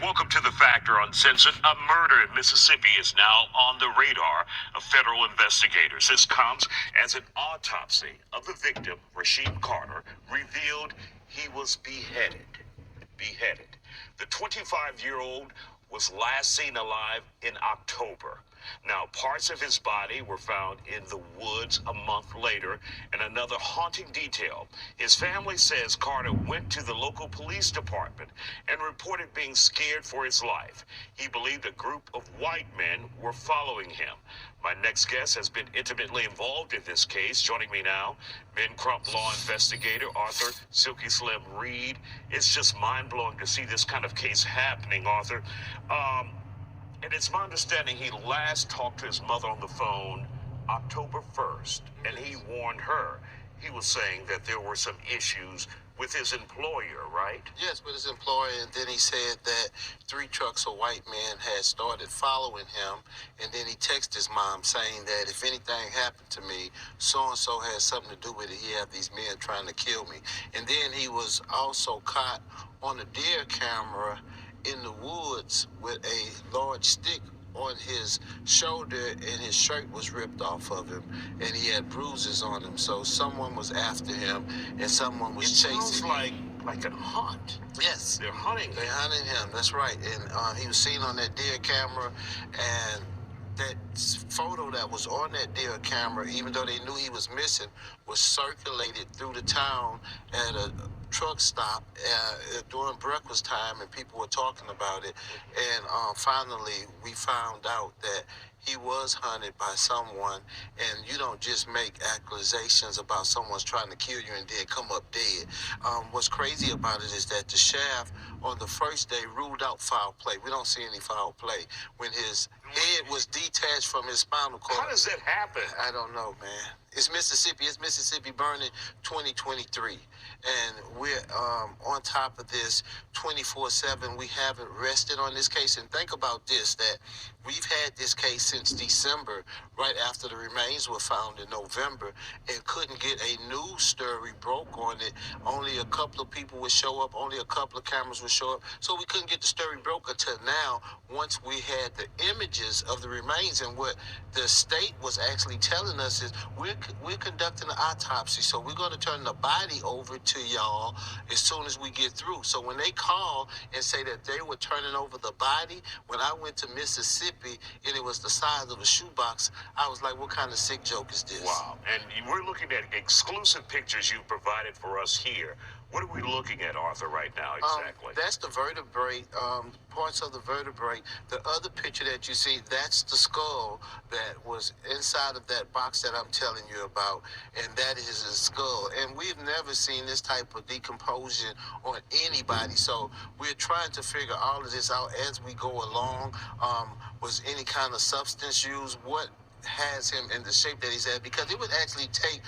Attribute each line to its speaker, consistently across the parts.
Speaker 1: Welcome to The Factor Uncensored. A murder in Mississippi is now on the radar of federal investigators. This comes as an autopsy of the victim, Rasheem Carter, revealed he was beheaded. The 25-year-old was last seen alive in October. Now, parts of his body were found in the woods a month later, and another haunting detail. His family says Carter went to the local police department and reported being scared for his life. He believed a group of white men were following him. My next guest has been intimately involved in this case. Joining me now, Ben Crump law investigator Arthur Silky Slim Reed. It's just mind-blowing to see this kind of case happening, Arthur. And it's my understanding he last talked to his mother on the phone October 1st, and he warned her. He was saying that there were some issues with his employer, right?
Speaker 2: Yes, with his employer, and then he said that 3 trucks of white men had started following him, and then he texted his mom saying that if anything happened to me, so-and-so has something to do with it. He had these men trying to kill me. And then he was also caught on a deer camera in the woods with a large stick on his shoulder, and his shirt was ripped off of him, and he had bruises on him. So someone was after him, and someone was chasing him.
Speaker 1: Like a hunt.
Speaker 2: Yes.
Speaker 1: They're hunting.
Speaker 2: They're hunting him, that's right. And he was seen on that deer camera, and that photo that was on that deer camera, even though they knew he was missing, was circulated through the town at a truck stop during breakfast time, and people were talking about it. And finally, we found out that he was hunted by someone, and you don't just make accusations about someone's trying to kill you and then come up dead. What's crazy about it is that the sheriff on the first day ruled out foul play. We don't see any foul play. When his head was detached from his spinal cord.
Speaker 1: How does that happen?
Speaker 2: I don't know, man. It's Mississippi. It's Mississippi Burning 2023. And we're on top of this 24/7. We haven't rested on this case. And think about this, that we've had this case since December, right after the remains were found in November, and couldn't get a news story broke on it. Only a couple of people would show up. Only a couple of cameras would show up. So we couldn't get the story broke until now, once we had the images of the remains. And what the state was actually telling us is we're conducting an autopsy, so we're going to turn the body over to y'all as soon as we get through. So when they call and say that they were turning over the body, when I went to Mississippi and it was the size of a shoebox, I was like, what kind of sick joke is this?
Speaker 1: Wow. And we're looking at exclusive pictures you've provided for us here. What are we looking at, Arthur, right now exactly?
Speaker 2: That's the vertebrae, parts of the vertebrae. The other picture that you see, that's the skull that was inside of that box that I'm telling you about, and that is his skull. And we've never seen this type of decomposition on anybody, so we're trying to figure all of this out as we go along. Was any kind of substance used? What has him in the shape that he's at? Because it would actually take,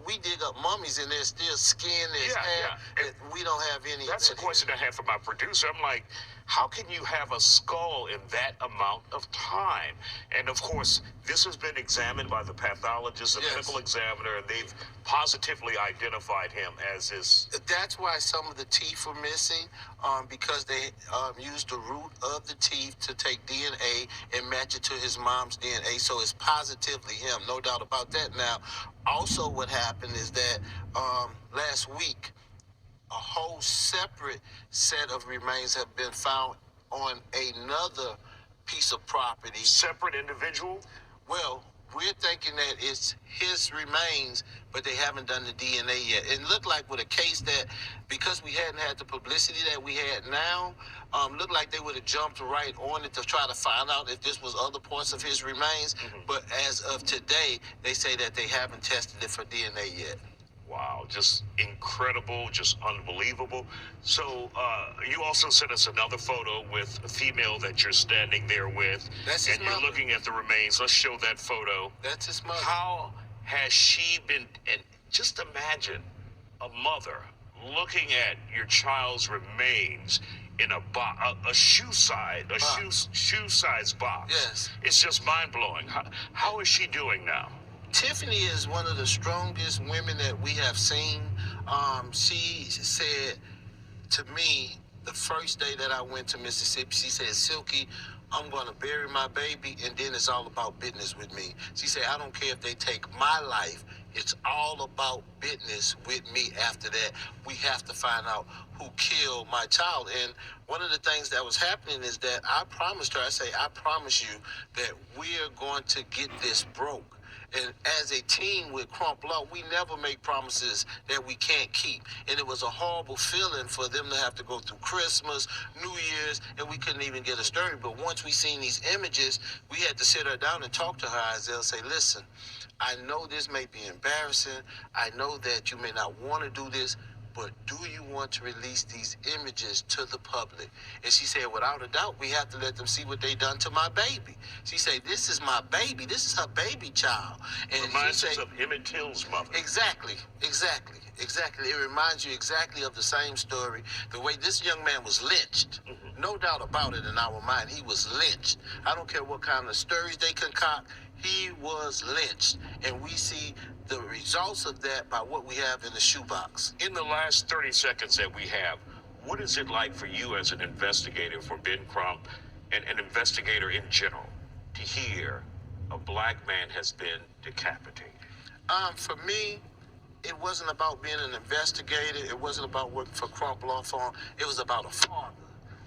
Speaker 2: we dig up mummies and there's still skin, there's hair. And we don't have any.
Speaker 1: That's a question I have for my producer. I'm like, how can you have a skull in that amount of time? And of course, this has been examined by the pathologist, the medical examiner, and they've positively identified him as his.
Speaker 2: That's why some of the teeth are missing, because they used the root of the teeth to take DNA and match it to his mom's DNA. So it's positively him, no doubt about that. Now, also what happened is that last week, a whole separate set of remains have been found on another piece of property.
Speaker 1: Separate individual?
Speaker 2: Well, we're thinking that it's his remains, but they haven't done the DNA yet. It looked like with a case that, because we hadn't had the publicity that we had now, looked like they would have jumped right on it to try to find out if this was other parts of his remains. But as of today, they say that they haven't tested it for DNA yet.
Speaker 1: Wow, just incredible, just unbelievable. So you also sent us another photo with a female that you're standing there with.
Speaker 2: That's his
Speaker 1: and you're
Speaker 2: mother.
Speaker 1: Looking at the remains. Let's show that photo.
Speaker 2: That's his mother.
Speaker 1: How has she been, and just imagine a mother looking at your child's remains in a shoe size box.
Speaker 2: Yes.
Speaker 1: It's just mind-blowing. How is she doing now?
Speaker 2: Tiffany is one of the strongest women that we have seen. She said to me The first day that I went to Mississippi, she said, Silky, I'm going to bury my baby, and then it's all about business with me. She said, I don't care if they take my life. It's all about business with me after that. We have to find out who killed my child. And one of the things that was happening is that I promised her, I promise you that we're going to get this broke. And as a team with Crump Law, we never make promises that we can't keep. And it was a horrible feeling for them to have to go through Christmas, New Year's, and we couldn't even get a story. But once we seen these images, we had to sit her down and talk to her, Isaiah, say, listen, I know this may be embarrassing. I know that you may not want to do this, but do you want to release these images to the public? And she said, without a doubt, we have to let them see what they done to my baby. She said, this is my baby. This is her baby child. And
Speaker 1: Reminds us of Emmett Till's mother.
Speaker 2: Exactly. It reminds you exactly of the same story. The way this young man was lynched. No doubt about it in our mind. He was lynched. I don't care what kind of stories they concoct. He was lynched. And we see the results of that by what we have in the shoebox.
Speaker 1: In the last 30 seconds that we have, what is it like for you as an investigator for Ben Crump and an investigator in general to hear a black man has been decapitated?
Speaker 2: For me, it wasn't about being an investigator. It wasn't about working for Crump Law Firm. It was about a father.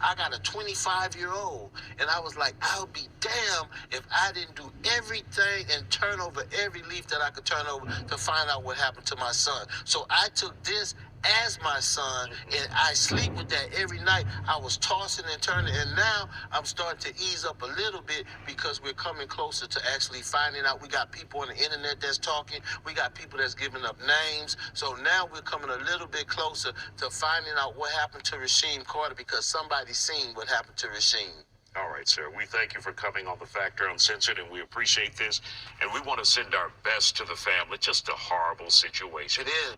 Speaker 2: I got a 25-year-old, and I was like, I'll be damned if I didn't do everything and turn over every leaf that I could turn over to find out what happened to my son. So I took this as my son, and I sleep with that every night. I was tossing and turning, and now I'm starting to ease up a little bit because we're coming closer to actually finding out. We got people on the internet that's talking. We got people that's giving up names. So now we're coming a little bit closer to finding out what happened to Rasheem Carter because somebody's seen what happened to Rasheem.
Speaker 1: All right, sir. We thank you for coming on The Factor Uncensored, and we appreciate this. And we want to send our best to the family. Just a horrible situation.
Speaker 2: It is.